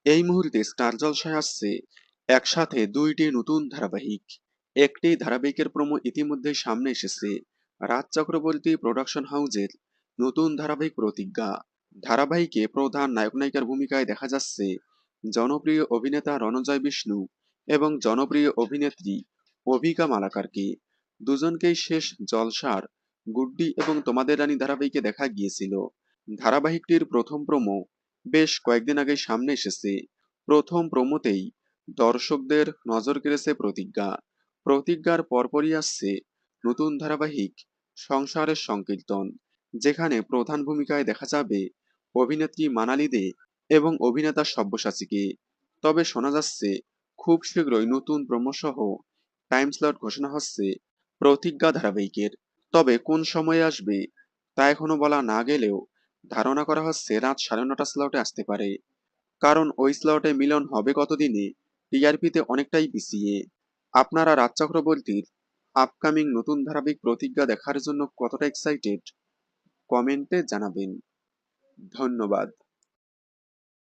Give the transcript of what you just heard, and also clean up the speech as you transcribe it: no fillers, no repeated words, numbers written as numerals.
এই মুহূর্তে স্টার জলসায় আসছে একসাথে দুইটি নতুন ধারাবাহিক। একটি ধারাবাহিকের প্রোমো ইতিমধ্যে সামনে এসেছে, রাজ চক্রবর্তী প্রোডাকশন হাউসের নতুন ধারাবাহিক প্রতিজ্ঞা। ধারাবাহিকে প্রধান নায়ক নায়িকার ভূমিকায় দেখা যাচ্ছে জনপ্রিয় অভিনেতা রণজয় বিষ্ণু এবং জনপ্রিয় অভিনেত্রী অভিকা মালাকারকে। দুজনকেই শেষ জলসার গুড্ডি এবং তোমাদের রানী ধারাবাহিকে দেখা গিয়েছিল। ধারাবাহিকটির প্রথম প্রোমো বেশ কয়েকদিন আগে সামনে এসেছে। প্রথম প্রোমোতেই দর্শকদের নজর কেড়েছে প্রতিজ্ঞা। প্রতিজ্ঞার পরপরই আসছে নতুন ধারাবাহিক সংসারের সংকীর্তন, যেখানে প্রধান ভূমিকায় দেখা যাবে অভিনেত্রী মানালি দে এবং অভিনেতা সব্যসাচীকে। তবে শোনা যাচ্ছে খুব শীঘ্রই নতুন প্রোমো সহ টাইম স্লট ঘোষণা হচ্ছে প্রতিজ্ঞা ধারাবাহিকের। তবে কোন সময়ে আসবে তা এখনো বলা না গেলেও ধারণা করা হচ্ছে রাত 9:30 স্লটে আসতে পারে, কারণ ওই স্লটে মিলন হবে কতদিনে টিআরপিতে অনেকটাই পিছিয়ে। আপনারা রাজ চক্রবর্তীর আপকামিং নতুন ধারাবাহিক প্রতিজ্ঞা দেখার জন্য কতটা এক্সাইটেড কমেন্টে জানাবেন। ধন্যবাদ।